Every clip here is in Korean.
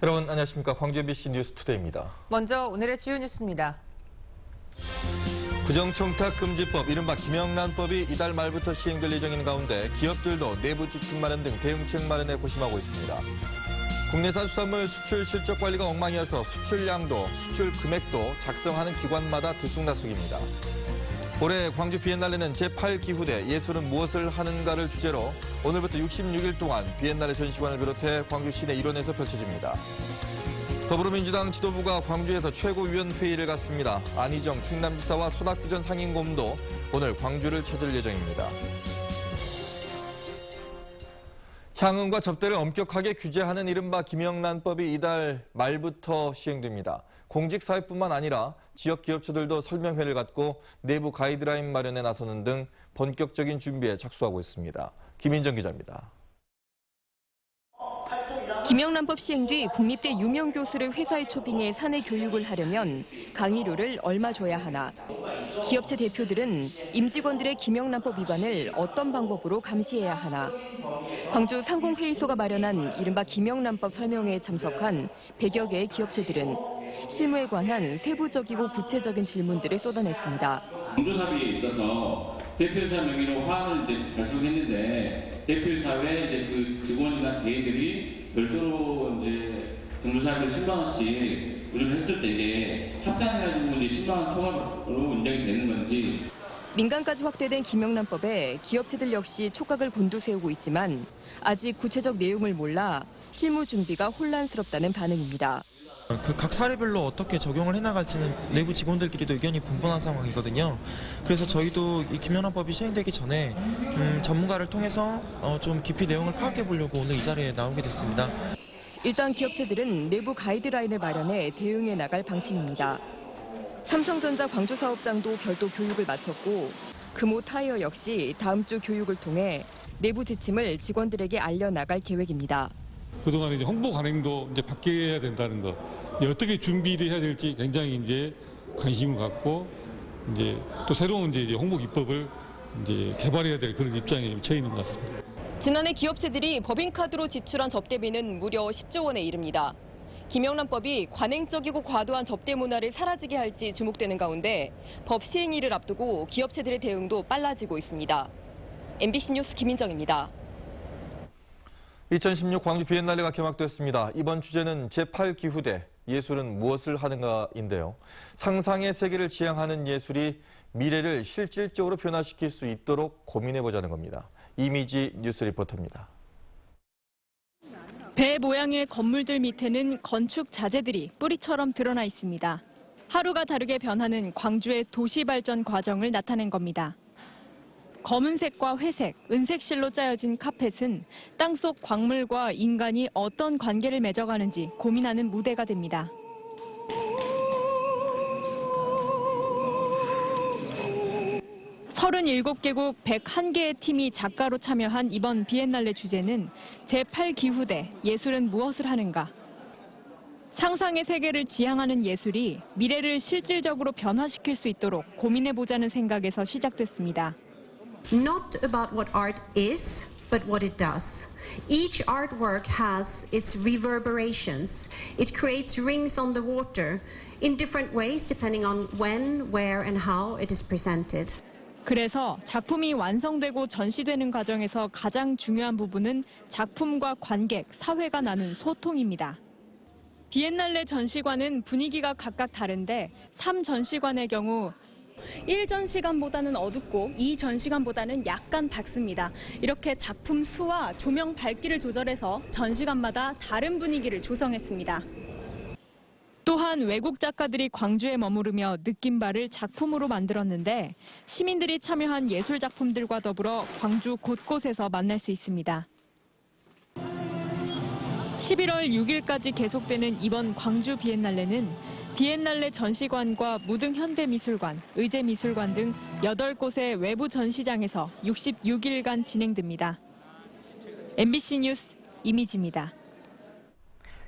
여러분 안녕하십니까. 광주 MBC 뉴스투데이입니다. 먼저 오늘의 주요 뉴스입니다. 부정청탁금지법, 이른바 김영란법이 이달 말부터 시행될 예정인 가운데 기업들도 내부 지침 마련 등 대응책 마련에 고심하고 있습니다. 국내산 수산물 수출 실적 관리가 엉망이어서 수출량도 수출 금액도 작성하는 기관마다 들쑥날쑥입니다. 올해 광주 비엔날레는 제8기후대 예술은 무엇을 하는가를 주제로 오늘부터 66일 동안 비엔날레 전시관을 비롯해 광주 시내 일원에서 펼쳐집니다. 더불어민주당 지도부가 광주에서 최고위원회의를 갖습니다. 안희정 충남지사와 손학규 전 상임고문도 오늘 광주를 찾을 예정입니다. 향응과 접대를 엄격하게 규제하는 이른바 김영란법이 이달 말부터 시행됩니다. 공직사회뿐만 아니라 지역 기업체들도 설명회를 갖고 내부 가이드라인 마련에 나서는 등 본격적인 준비에 착수하고 있습니다. 김인정 기자입니다. 김영란법 시행 뒤 국립대 유명 교수를 회사에 초빙해 사내 교육을 하려면 강의료를 얼마 줘야 하나? 기업체 대표들은 임직원들의 김영란법 위반을 어떤 방법으로 감시해야 하나? 광주 상공회의소가 마련한 이른바 김영란법 설명회에 참석한 100여 개의 기업체들은 실무에 관한 세부적이고 구체적인 질문들을 쏟아냈습니다. 공조사비에 있어서 대표이사 명의로 화환을 발송했는데 대표이사회 그 직원이나 대의들이 별도로 공조사비를 10만 원씩 부르를 했을 때 이게 합산해가지고 10만 원 초과로 인정이 되는 건지. 민간까지 확대된 김영란법에 기업체들 역시 촉각을 곤두세우고 있지만 아직 구체적 내용을 몰라 실무 준비가 혼란스럽다는 반응입니다. 각 사례별로 어떻게 적용을 해나갈지는 내부 직원들끼리도 의견이 분분한 상황이거든요. 그래서 저희도 이 김영란법이 시행되기 전에 전문가를 통해서 좀 깊이 내용을 파악해 보려고 오늘 이 자리에 나오게 됐습니다. 일단 기업체들은 내부 가이드라인을 마련해 대응해 나갈 방침입니다. 삼성전자 광주 사업장도 별도 교육을 마쳤고 금호 타이어 역시 다음 주 교육을 통해 내부 지침을 직원들에게 알려나갈 계획입니다. 그동안 홍보 관행도 바뀌어야 된다는 것, 어떻게 준비를 해야 될지 굉장히 관심을 갖고 또 새로운 홍보 기법을 개발해야 될 그런 입장에 처해 있는 것 같습니다. 지난해 기업체들이 법인카드로 지출한 접대비는 무려 10조 원에 이릅니다. 김영란법이 관행적이고 과도한 접대 문화를 사라지게 할지 주목되는 가운데 법 시행일을 앞두고 기업체들의 대응도 빨라지고 있습니다. MBC 뉴스 김인정입니다. 2016 광주 비엔날레가 개막됐습니다. 이번 주제는 제8기후대 예술은 무엇을 하는가인데요. 상상의 세계를 지향하는 예술이 미래를 실질적으로 변화시킬 수 있도록 고민해보자는 겁니다. 이미지 뉴스 리포터입니다. 배 모양의 건물들 밑에는 건축 자재들이 뿌리처럼 드러나 있습니다. 하루가 다르게 변하는 광주의 도시 발전 과정을 나타낸 겁니다. 검은색과 회색, 은색실로 짜여진 카펫은 땅속 광물과 인간이 어떤 관계를 맺어가는지 고민하는 무대가 됩니다. (37) 개국 101개의 팀이 작가로 참여한 이번 비엔날레 주제는 제8기후대 예술은 무엇을 하는가? 상상의 세계를 지향하는 예술이 미래를 실질적으로 변화시킬 수 있도록 고민해보자는 생각에서 시작됐습니다. Not about what art is, but what it does. Each artwork has its reverberations. It creates rings on the water in different ways depending on when, where, and how it is presented. 그래서 작품이 완성되고 전시되는 과정에서 가장 중요한 부분은 작품과 관객, 사회가 나눈 소통입니다. 비엔날레 전시관은 분위기가 각각 다른데 3전시관의 경우 1전시관보다는 어둡고 2전시관보다는 약간 밝습니다. 이렇게 작품 수와 조명 밝기를 조절해서 전시관마다 다른 분위기를 조성했습니다. 또한 외국 작가들이 광주에 머무르며 느낀 바를 작품으로 만들었는데 시민들이 참여한 예술 작품들과 더불어 광주 곳곳에서 만날 수 있습니다. 11월 6일까지 계속되는 이번 광주 비엔날레는 비엔날레 전시관과 무등현대미술관, 의제미술관 등 8곳의 외부 전시장에서 66일간 진행됩니다. MBC 뉴스 이미지입니다.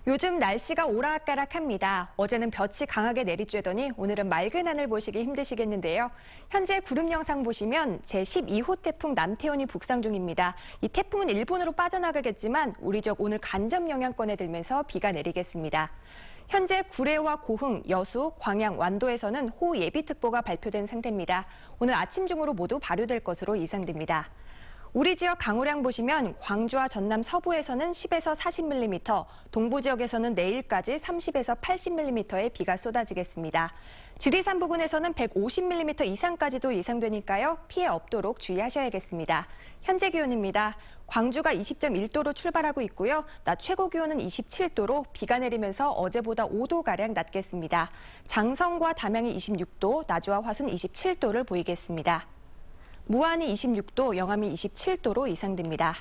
요즘 날씨가 오락가락합니다. 어제는 볕이 강하게 내리쬐더니 오늘은 맑은 하늘 보시기 힘드시겠는데요. 현재 구름 영상 보시면 제12호 태풍 남태원이 북상 중입니다. 이 태풍은 일본으로 빠져나가겠지만 우리 지역 오늘 간접 영향권에 들면서 비가 내리겠습니다. 현재 구례와 고흥, 여수, 광양, 완도에서는 호우예비특보가 발표된 상태입니다. 오늘 아침 중으로 모두 발효될 것으로 예상됩니다. 우리 지역 강우량 보시면 광주와 전남 서부에서는 10에서 40mm, 동부 지역에서는 내일까지 30에서 80mm의 비가 쏟아지겠습니다. 지리산 부근에서는 150mm 이상까지도 예상되니까요. 피해 없도록 주의하셔야겠습니다. 현재 기온입니다. 광주가 20.1도로 출발하고 있고요. 낮 최고 기온은 27도로 비가 내리면서 어제보다 5도가량 낮겠습니다. 장성과 담양이 26도, 나주와 화순 27도를 보이겠습니다. 무안이 26도, 영암이 27도로 예상됩니다.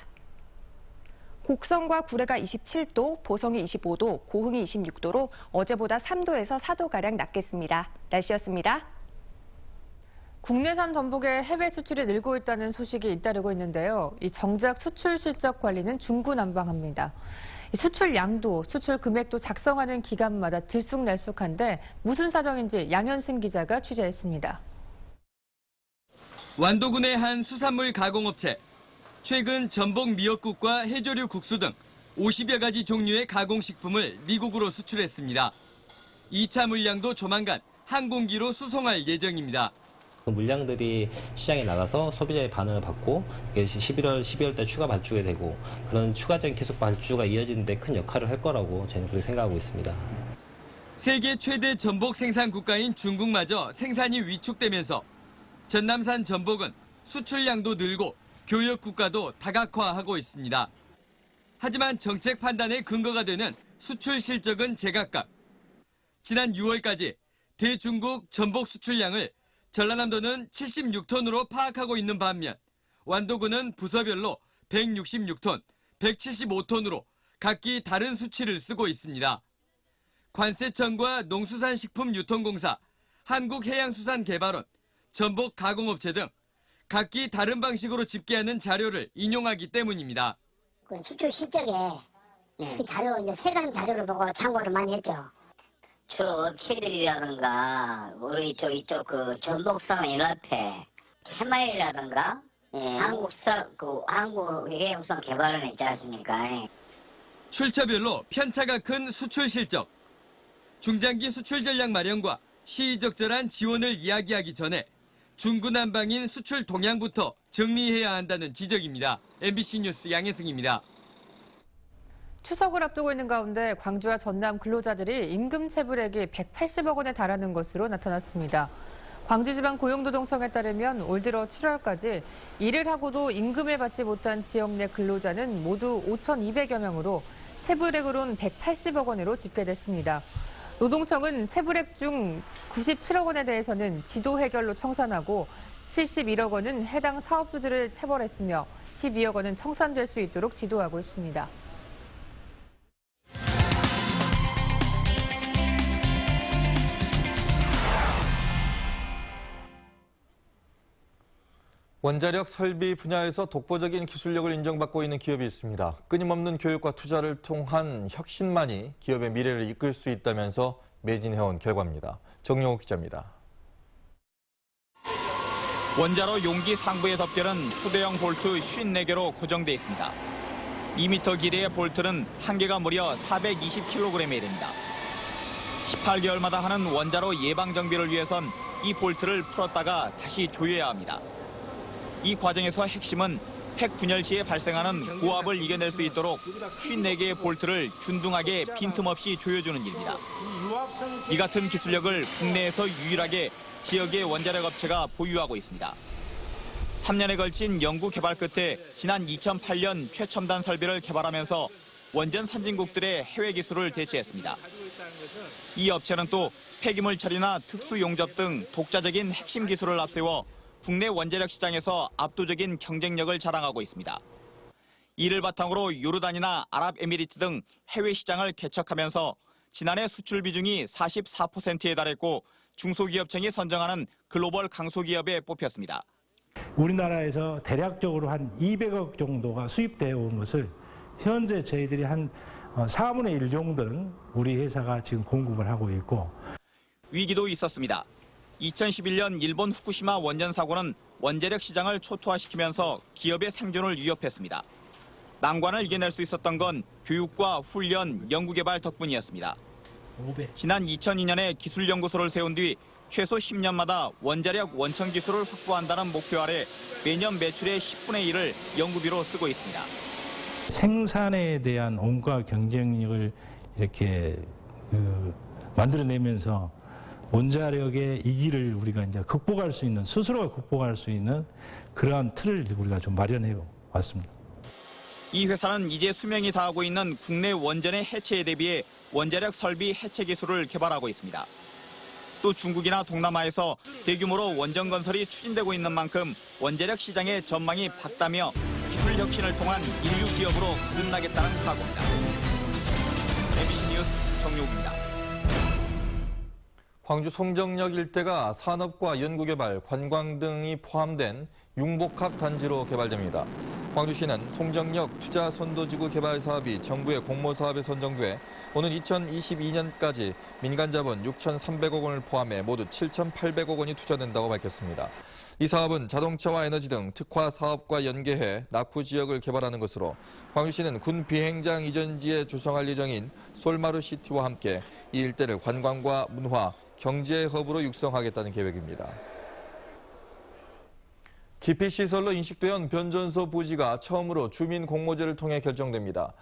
곡성과 구례가 27도, 보성이 25도, 고흥이 26도로 어제보다 3도에서 4도가량 낮겠습니다. 날씨였습니다. 국내산 전복의 해외 수출이 늘고 있다는 소식이 잇따르고 있는데요. 이 정작 수출 실적 관리는 중구난방합니다. 수출 양도, 수출 금액도 작성하는 기간마다 들쑥날쑥한데 무슨 사정인지 양현승 기자가 취재했습니다. 완도군의 한 수산물 가공업체. 최근 전복 미역국과 해조류 국수 등 50여 가지 종류의 가공식품을 미국으로 수출했습니다. 2차 물량도 조만간 항공기로 수송할 예정입니다. 그 물량들이 시장에 나가서 소비자의 반응을 받고 11월, 12월 달 추가 발주가 되고 그런 추가적인 계속 발주가 이어지는 데 큰 역할을 할 거라고 저는 그렇게 생각하고 있습니다. 세계 최대 전복 생산 국가인 중국마저 생산이 위축되면서 전남산 전복은 수출량도 늘고 교역 국가도 다각화하고 있습니다. 하지만 정책 판단의 근거가 되는 수출 실적은 제각각. 지난 6월까지 대중국 전복 수출량을 전라남도는 76톤으로 파악하고 있는 반면 완도군은 부서별로 166톤, 175톤으로 각기 다른 수치를 쓰고 있습니다. 관세청과 농수산식품유통공사, 한국해양수산개발원, 전복 가공업체 등 각기 다른 방식으로 집계하는 자료를 인용하기 때문입니다. 그 수출 실적에 그 자료 이제 세관 자료를 보고 참고를 많이 했죠. 주로 업체들이라든가 우리 이쪽 그 전복상연합회, 해마일이라든가 한국해양수산개발원 있지 않습니까? 출처별로 편차가 큰 수출 실적. 중장기 수출 전략 마련과 시의적절한 지원을 이야기하기 전에 중구난방인 수출 동향부터 정리해야 한다는 지적입니다. MBC 뉴스 양혜승입니다. 추석을 앞두고 있는 가운데 광주와 전남 근로자들이 임금 체불액이 180억 원에 달하는 것으로 나타났습니다. 광주지방고용노동청에 따르면 올 들어 7월까지 일을 하고도 임금을 받지 못한 지역 내 근로자는 모두 5,200여 명으로 체불액으로는 180억 원으로 집계됐습니다. 노동청은 체불액 중 97억 원에 대해서는 지도 해결로 청산하고 71억 원은 해당 사업주들을 체벌했으며 12억 원은 청산될 수 있도록 지도하고 있습니다. 원자력 설비 분야에서 독보적인 기술력을 인정받고 있는 기업이 있습니다. 끊임없는 교육과 투자를 통한 혁신만이 기업의 미래를 이끌 수 있다면서 매진해온 결과입니다. 정용욱 기자입니다. 원자로 용기 상부의 덮개는 초대형 볼트 54개로 고정돼 있습니다. 2m 길이의 볼트는 한 개가 무려 420kg에 됩니다. 18개월마다 하는 원자로 예방 정비를 위해선 이 볼트를 풀었다가 다시 조여야 합니다. 이 과정에서 핵심은 핵 분열 시에 발생하는 고압을 이겨낼 수 있도록 54개의 볼트를 균등하게 빈틈없이 조여주는 일입니다. 이 같은 기술력을 국내에서 유일하게 지역의 원자력 업체가 보유하고 있습니다. 3년에 걸친 연구 개발 끝에 지난 2008년 최첨단 설비를 개발하면서 원전 선진국들의 해외 기술을 대체했습니다. 이 업체는 또 폐기물 처리나 특수 용접 등 독자적인 핵심 기술을 앞세워 국내 원자력 시장에서 압도적인 경쟁력을 자랑하고 있습니다. 이를 바탕으로 요르단이나 아랍에미리트 등 해외 시장을 개척하면서 지난해 수출 비중이 44%에 달했고 중소기업청이 선정하는 글로벌 강소기업에 뽑혔습니다. 우리나라에서 대략적으로 한 200억 정도가 수입되어 온 것을 현재 저희들이 한 4분의 1 정도는 우리 회사가 지금 공급을 하고 있고. 위기도 있었습니다. 2011년 일본 후쿠시마 원전 사고는 원자력 시장을 초토화시키면서 기업의 생존을 위협했습니다. 난관을 이겨낼 수 있었던 건 교육과 훈련, 연구개발 덕분이었습니다. 지난 2002년에 기술연구소를 세운 뒤 최소 10년마다 원자력 원천 기술을 확보한다는 목표 아래 매년 매출의 10분의 1을 연구비로 쓰고 있습니다. 생산에 대한 온갖 경쟁력을 이렇게 만들어내면서 원자력의 이기를 우리가 이제 극복할 수 있는, 스스로가 극복할 수 있는 그러한 틀을 우리가 좀 마련해 왔습니다. 이 회사는 이제 수명이 다하고 있는 국내 원전의 해체에 대비해 원자력 설비 해체 기술을 개발하고 있습니다. 또 중국이나 동남아에서 대규모로 원전 건설이 추진되고 있는 만큼 원자력 시장의 전망이 밝다며 기술 혁신을 통한 인류 기업으로 거듭나겠다는 각오입니다. MBC 뉴스 정용욱입니다. 광주 송정역 일대가 산업과 연구개발, 관광 등이 포함된 융복합 단지로 개발됩니다. 광주시는 송정역 투자선도지구 개발 사업이 정부의 공모사업에 선정돼 오는 2022년까지 민간자본 6,300억 원을 포함해 모두 7,800억 원이 투자된다고 밝혔습니다. 이 사업은 자동차와 에너지 등 특화 사업과 연계해 낙후 지역을 개발하는 것으로 광주시는 군 비행장 이전지에 조성할 예정인 솔마루시티와 함께 이 일대를 관광과 문화, 경제 허브로 육성하겠다는 계획입니다. 기피시설로 인식된 변전소 부지가 처음으로 주민 공모제를 통해 결정됩니다.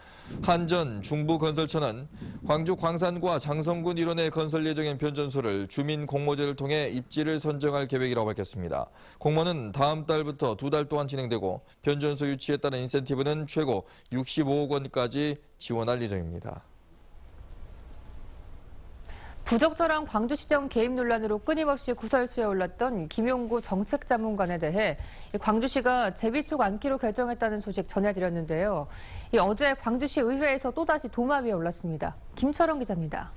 한전 중부건설처는 광주 광산과 장성군 일원에 건설 예정인 변전소를 주민 공모제를 통해 입지를 선정할 계획이라고 밝혔습니다. 공모는 다음 달부터 2달 동안 진행되고 변전소 유치에 따른 인센티브는 최고 65억 원까지 지원할 예정입니다. 부적절한 광주시정 개입 논란으로 끊임없이 구설수에 올랐던 김용구 정책자문관에 대해 광주시가 제비촉 안기로 결정했다는 소식 전해드렸는데요. 어제 광주시 의회에서 또다시 도마 위에 올랐습니다. 김철원 기자입니다.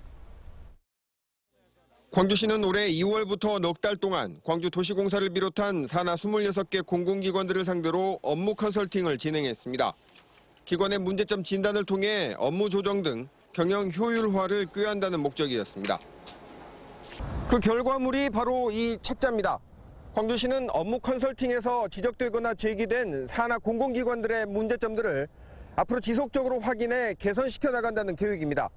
광주시는 올해 2월부터 넉 달 동안 광주 도시공사를 비롯한 산하 26개 공공기관들을 상대로 업무 컨설팅을 진행했습니다. 기관의 문제점 진단을 통해 업무 조정 등 경영 효율화를 꾀한다는 목적이었습니다. 그 결과물이 바로 이 책자입니다. 광주시는 업무 컨설팅에서 지적되거나 제기된 산하 공공기관들의 문제점들을 앞으로 지속적으로 확인해 개선시켜 나간다는 계획입니다.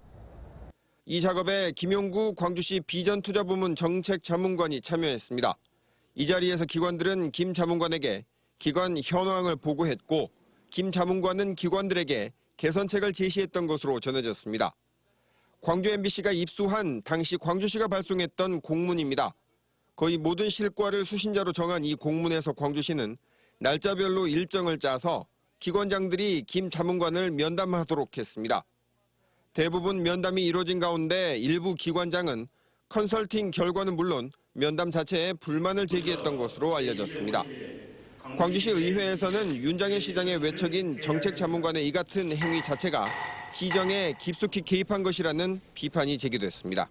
이 작업에 김용구 광주시 비전투자부문 정책자문관이 참여했습니다. 이 자리에서 기관들은 김 자문관에게 기관 현황을 보고했고 김 자문관은 기관들에게 개선책을 제시했던 것으로 전해졌습니다. 광주 MBC가 입수한 당시 광주시가 발송했던 공문입니다. 거의 모든 실과를 수신자로 정한 이 공문에서 광주시는 날짜별로 일정을 짜서 기관장들이 김 자문관을 면담하도록 했습니다. 대부분 면담이 이루어진 가운데 일부 기관장은 컨설팅 결과는 물론 면담 자체에 불만을 제기했던 것으로 알려졌습니다. 광주시 의회에서는 윤장현 시장의 외척인 정책자문관의 이 같은 행위 자체가 시정에 깊숙이 개입한 것이라는 비판이 제기됐습니다.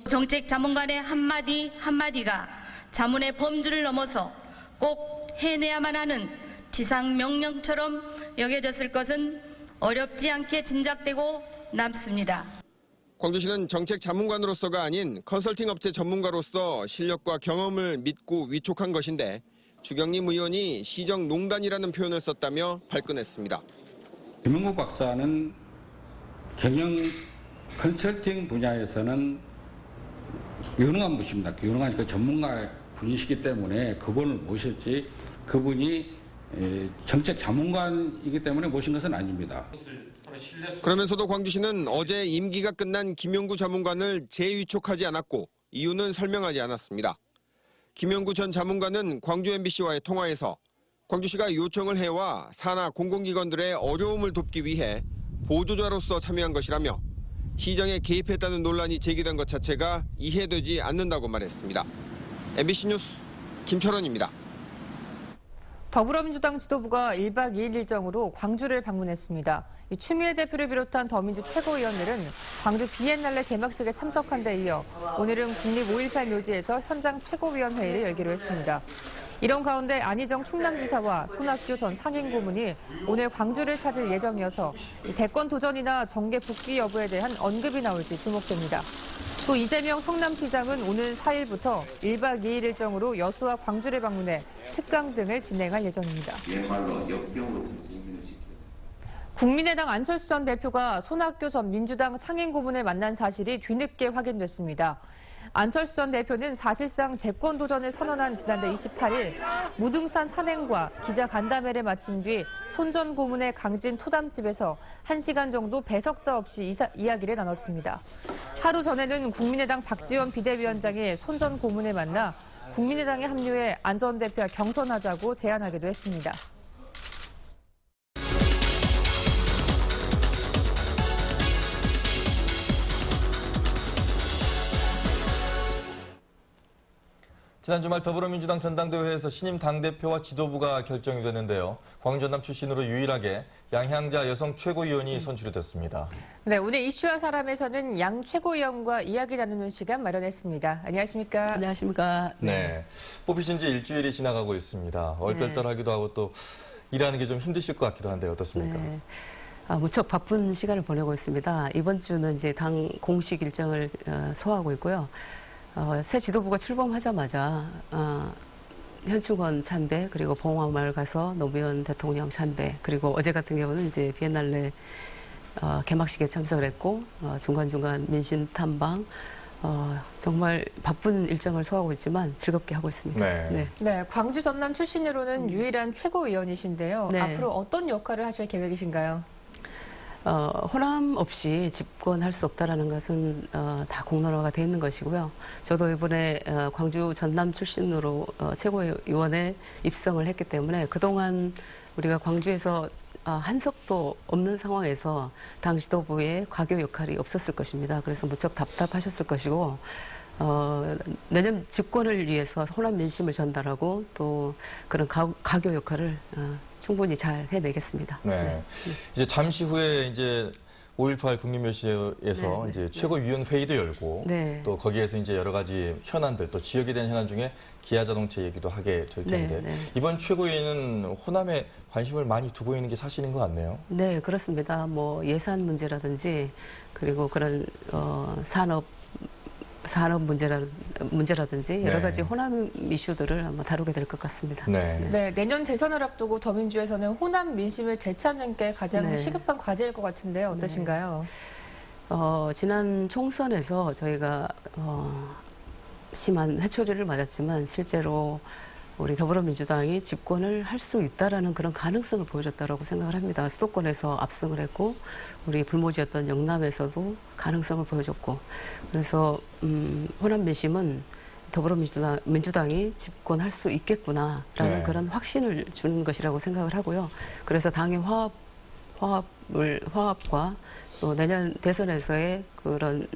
정책자문관의 한마디 한마디가 자문의 범주를 넘어서 꼭 해내야만 하는 지상명령처럼 여겨졌을 것은 어렵지 않게 짐작되고 남습니다. 광주시는 정책자문관으로서가 아닌 컨설팅 업체 전문가로서 실력과 경험을 믿고 위촉한 것인데 주경림 의원이 시정농단이라는 표현을 썼다며 발끈했습니다. 김용구 박사는 경영 컨설팅 분야에서는 유능한 분입니다. 유능한 그 전문가 분이시기 때문에 그분을 모셨지 그분이 정책 자문관이기 때문에 모신 것은 아닙니다. 그러면서도 광주시는 어제 임기가 끝난 김용구 자문관을 재위촉하지 않았고 이유는 설명하지 않았습니다. 김용구 전 자문관은 광주 MBC와의 통화에서 광주시가 요청을 해와 산하 공공기관들의 어려움을 돕기 위해 보조자로서 참여한 것이라며 시정에 개입했다는 논란이 제기된 것 자체가 이해되지 않는다고 말했습니다. MBC 뉴스 김철원입니다. 더불어민주당 지도부가 1박 2일 일정으로 광주를 방문했습니다. 추미애 대표를 비롯한 더민주 최고위원들은 광주 비엔날레 개막식에 참석한 데 이어 오늘은 국립 5.18 묘지에서 현장 최고위원 회의를 열기로 했습니다. 이런 가운데 안희정 충남지사와 손학규 전 상임고문이 오늘 광주를 찾을 예정이어서 대권 도전이나 정계 복귀 여부에 대한 언급이 나올지 주목됩니다. 또 이재명 성남시장은 오늘 4일부터 1박 2일 일정으로 여수와 광주를 방문해 특강 등을 진행할 예정입니다. 국민의당 안철수 전 대표가 손학규 전 민주당 상임고문을 만난 사실이 뒤늦게 확인됐습니다. 안철수 전 대표는 사실상 대권 도전을 선언한 지난달 28일 무등산 산행과 기자 간담회를 마친 뒤 손 전 고문의 강진 토담집에서 1시간 정도 배석자 없이 이야기를 나눴습니다. 하루 전에는 국민의당 박지원 비대위원장이 손 전 고문을 만나 국민의당에 합류해 안 전 대표와 경선하자고 제안하기도 했습니다. 지난 주말 더불어민주당 전당대회에서 신임 당대표와 지도부가 결정이 됐는데요. 광주 전남 출신으로 유일하게 양향자 여성 최고위원이 선출이 됐습니다. 네, 오늘 이슈와 사람에서는 양 최고위원과 이야기 나누는 시간 마련했습니다. 안녕하십니까? 안녕하십니까? 네, 뽑히신 지 일주일이 지나가고 있습니다. 얼떨떨하기도 하고 또 일하는 게 좀 힘드실 것 같기도 한데 어떻습니까? 네. 무척 바쁜 시간을 보내고 있습니다. 이번 주는 이제 당 공식 일정을 소화하고 있고요. 새 지도부가 출범하자마자 현충원 참배, 그리고 봉화마을 가서 노무현 대통령 참배, 그리고 어제 같은 경우는 이제 비엔날레 개막식에 참석을 했고 중간중간 민심 탐방, 정말 바쁜 일정을 소화하고 있지만 즐겁게 하고 있습니다. 네, 광주 전남 출신으로는 유일한 최고위원이신데요. 네. 앞으로 어떤 역할을 하실 계획이신가요? 호남 없이 집권할 수 없다라는 것은 다 공론화가 되어 있는 것이고요. 저도 이번에 광주 전남 출신으로 최고위원에 입성을 했기 때문에 그동안 우리가 광주에서 한석도 없는 상황에서 당 지도부의 과교 역할이 없었을 것입니다. 그래서 무척 답답하셨을 것이고 내년 집권을 위해서 호남 민심을 전달하고 또 그런 가교 역할을 충분히 잘 해내겠습니다. 네. 이제 잠시 후에 이제 5.18 국민묘지에서 이제 최고위원 회의도 열고 또 거기에서 이제 여러 가지 현안들 또 지역에 대한 현안 중에 기아 자동차 얘기도 하게 될 텐데 이번 최고위원은 호남에 관심을 많이 두고 있는 게 사실인 것 같네요. 네, 그렇습니다. 뭐 예산 문제라든지 그리고 그런 산업 문제라든지 여러 가지 호남 이슈들을 아마 다루게 될 것 같습니다. 네, 내년 대선을 앞두고 더민주에서는 호남 민심을 되찾는 게 가장 시급한 과제일 것 같은데요. 어떠신가요? 지난 총선에서 저희가 심한 회초리를 맞았지만 실제로 우리 더불어민주당이 집권을 할 수 있다라는 그런 가능성을 보여줬다고 생각을 합니다. 수도권에서 압승을 했고 우리 불모지였던 영남에서도 가능성을 보여줬고 그래서 호남 민심은 더불어민주당이 집권할 수 있겠구나라는 그런 확신을 주는 것이라고 생각을 하고요. 그래서 당의 화합과 또 내년 대선에서의 그런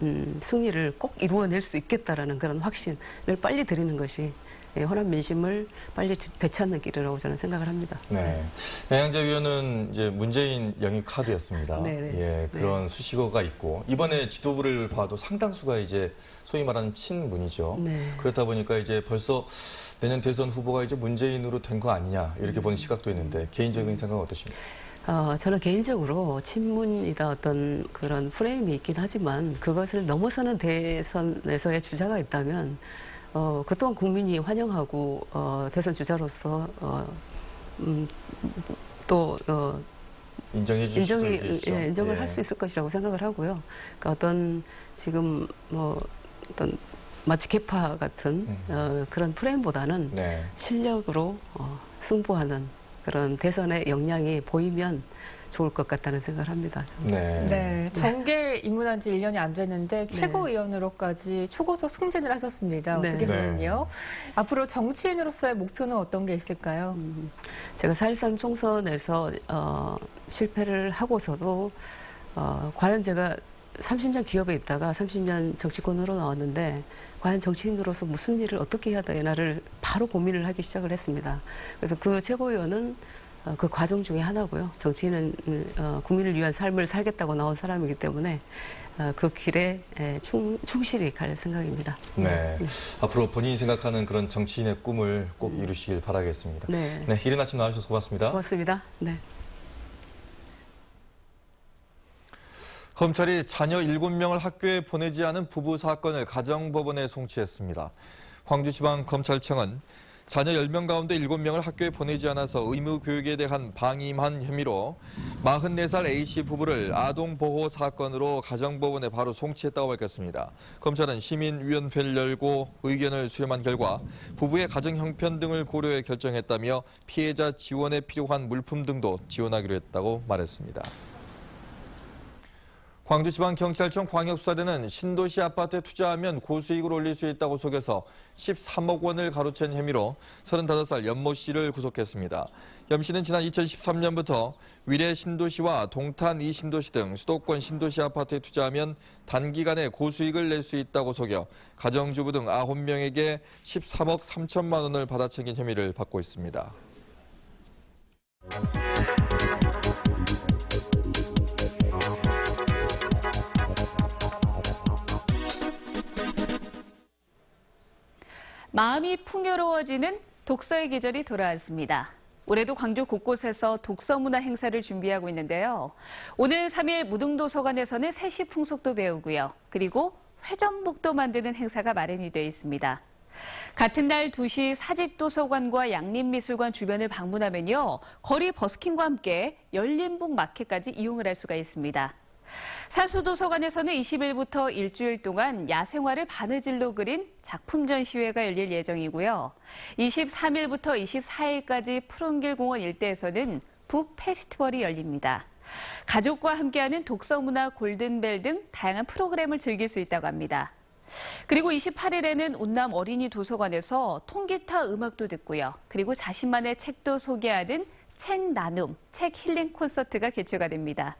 승리를 꼭 이루어낼 수 있겠다라는 그런 확신을 빨리 드리는 것이 호남 민심을 빨리 되찾는 길이라고 저는 생각을 합니다. 네, 양향자 위원은 이제 문재인 영입 카드였습니다. 그런 수식어가 있고 이번에 지도부를 봐도 상당수가 이제 소위 말하는 친문이죠. 그렇다 보니까 이제 벌써 내년 대선 후보가 이제 문재인으로 된 거 아니냐 이렇게 보는 시각도 있는데 개인적인 생각은 어떠십니까? 저는 개인적으로 친문이다 어떤 그런 프레임이 있긴 하지만 그것을 넘어서는 대선에서의 주자가 있다면 그 또한 국민이 환영하고 대선 주자로서 또 인정을 할 수 있을 것이라고 생각을 하고요. 그러니까 어떤 지금 어떤 마치 개파 같은 그런 프레임보다는 실력으로 승부하는 그런 대선의 역량이 보이면 좋을 것 같다는 생각을 합니다. 정계 입문한 지 1년이 안 됐는데 최고위원으로까지 초고속 승진을 하셨습니다. 어떻게 보면요. 앞으로 정치인으로서의 목표는 어떤 게 있을까요? 제가 4.13 총선에서 실패를 하고서도 과연 제가 30년 기업에 있다가 30년 정치권으로 나왔는데 과연 정치인으로서 무슨 일을 어떻게 해야 되나를 바로 고민을 하기 시작을 했습니다. 그래서 그 최고위원은 그 과정 중에 하나고요. 정치인은 국민을 위한 삶을 살겠다고 나온 사람이기 때문에 그 길에 충실히 갈 생각입니다. 네. 앞으로 본인이 생각하는 그런 정치인의 꿈을 꼭 이루시길 바라겠습니다. 네. 네, 이른 아침 나와주셔서 고맙습니다. 고맙습니다. 네. 검찰이 자녀 7명을 학교에 보내지 않은 부부 사건을 가정법원에 송치했습니다. 광주지방검찰청은 자녀 10명 가운데 7명을 학교에 보내지 않아서 의무 교육에 대한 방임한 혐의로 44살 A씨 부부를 아동보호 사건으로 가정법원에 바로 송치했다고 밝혔습니다. 검찰은 시민위원회를 열고 의견을 수렴한 결과 부부의 가정 형편 등을 고려해 결정했다며 피해자 지원에 필요한 물품 등도 지원하기로 했다고 말했습니다. 광주지방경찰청 광역수사대는 신도시 아파트에 투자하면 고수익을 올릴 수 있다고 속여서 13억 원을 가로챈 혐의로 35살 연모 씨를 구속했습니다. 연 씨는 지난 2013년부터 위례 신도시와 동탄 이 신도시 등 수도권 신도시 아파트에 투자하면 단기간에 고수익을 낼 수 있다고 속여 가정주부 등 9명에게 13억 3천만 원을 받아챙긴 혐의를 받고 있습니다. 마음이 풍요로워지는 독서의 계절이 돌아왔습니다. 올해도 광주 곳곳에서 독서문화 행사를 준비하고 있는데요. 오늘 3일 무등도서관에서는 세시 풍속도 배우고요. 그리고 회전목도 만드는 행사가 마련이 되어 있습니다. 같은 날 2시 사직도서관과 양림미술관 주변을 방문하면요. 거리 버스킹과 함께 열린북 마켓까지 이용을 할 수가 있습니다. 산수도서관에서는 20일부터 일주일 동안 야생화를 바느질로 그린 작품 전시회가 열릴 예정이고요. 23일부터 24일까지 푸른길 공원 일대에서는 북 페스티벌이 열립니다. 가족과 함께하는 독서문화 골든벨 등 다양한 프로그램을 즐길 수 있다고 합니다. 그리고 28일에는 운남 어린이 도서관에서 통기타 음악도 듣고요. 그리고 자신만의 책도 소개하는 책 나눔, 책 힐링 콘서트가 개최가 됩니다.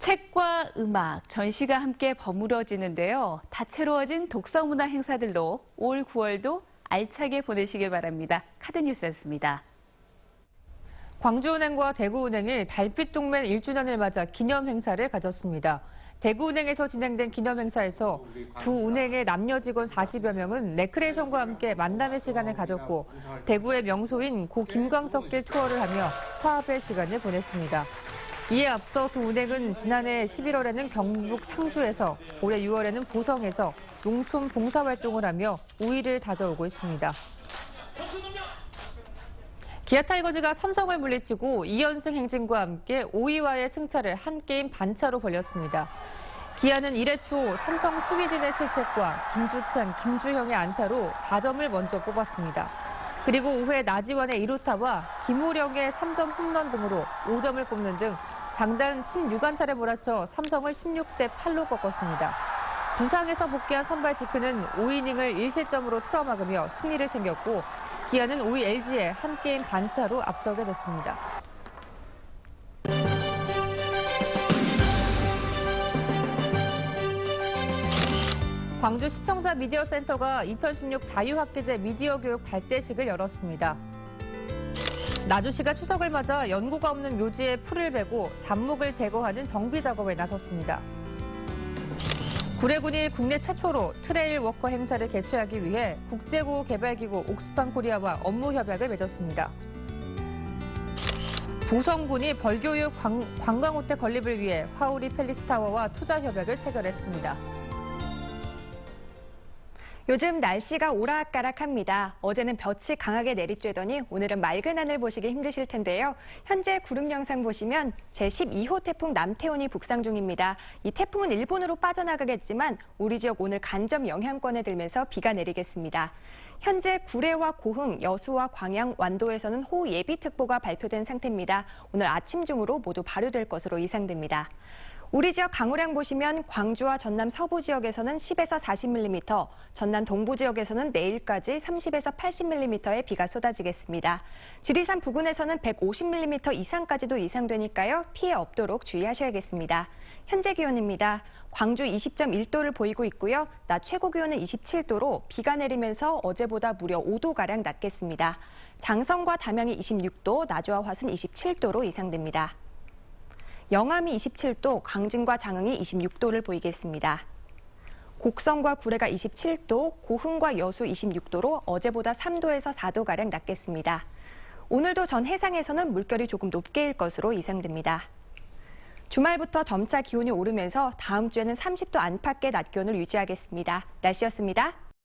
책과 음악, 전시가 함께 버무려지는데요. 다채로워진 독서문화 행사들로 올 9월도 알차게 보내시길 바랍니다. 카드뉴스였습니다. 광주은행과 대구은행이 달빛동맹 1주년을 맞아 기념행사를 가졌습니다. 대구은행에서 진행된 기념행사에서 두 은행의 남녀 직원 40여 명은 레크레이션과 함께 만남의 시간을 가졌고 대구의 명소인 고 김광석길 투어를 하며 화합의 시간을 보냈습니다. 이에 앞서 두 은행은 지난해 11월에는 경북 상주에서 올해 6월에는 보성에서 농촌 봉사활동을 하며 우위를 다져오고 있습니다. 기아 타이거즈가 삼성을 물리치고 2연승 행진과 함께 5위와의 승차를 한 게임 반차로 벌렸습니다. 기아는 1회 초 삼성 수비진의 실책과 김주찬, 김주형의 안타로 4점을 먼저 뽑았습니다. 그리고 5회 나지완의 2루타와 김호령의 3점 홈런 등으로 5점을 꼽는 등 장단 16안타를 몰아쳐 삼성을 16대 8로 꺾었습니다. 부상에서 복귀한 선발 지크는 5이닝을 1실점으로 틀어막으며 승리를 챙겼고 기아는 5위 LG에 한 게임 반차로 앞서게 됐습니다. 광주 시청자 미디어 센터가 2016 자유학기제 미디어 교육 발대식을 열었습니다. 나주시가 추석을 맞아 연고가 없는 묘지에 풀을 베고 잡목을 제거하는 정비 작업에 나섰습니다. 구례군이 국내 최초로 트레일 워커 행사를 개최하기 위해 국제구호 개발기구 옥스판 코리아와 업무 협약을 맺었습니다. 보성군이 벌교육 관광호텔 건립을 위해 화우리 팰리스타워와 투자 협약을 체결했습니다. 요즘 날씨가 오락가락합니다. 어제는 볕이 강하게 내리쬐더니 오늘은 맑은 하늘 보시기 힘드실 텐데요. 현재 구름 영상 보시면 제12호 태풍 남태온이 북상 중입니다. 이 태풍은 일본으로 빠져나가겠지만 우리 지역 오늘 간접 영향권에 들면서 비가 내리겠습니다. 현재 구례와 고흥, 여수와 광양, 완도에서는 호우 예비특보가 발표된 상태입니다. 오늘 아침 중으로 모두 발효될 것으로 예상됩니다. 우리 지역 강우량 보시면 광주와 전남 서부 지역에서는 10에서 40mm, 전남 동부 지역에서는 내일까지 30에서 80mm의 비가 쏟아지겠습니다. 지리산 부근에서는 150mm 이상까지도 예상되니까요. 피해 없도록 주의하셔야겠습니다. 현재 기온입니다. 광주 20.1도를 보이고 있고요. 낮 최고 기온은 27도로 비가 내리면서 어제보다 무려 5도가량 낮겠습니다. 장성과 담양이 26도, 나주와 화순 27도로 예상됩니다. 영암이 27도, 강진과 장흥이 26도를 보이겠습니다. 곡성과 구례가 27도, 고흥과 여수 26도로 어제보다 3도에서 4도가량 낮겠습니다. 오늘도 전 해상에서는 물결이 조금 높게 일 것으로 예상됩니다. 주말부터 점차 기온이 오르면서 다음 주에는 30도 안팎의 낮 기온을 유지하겠습니다. 날씨였습니다.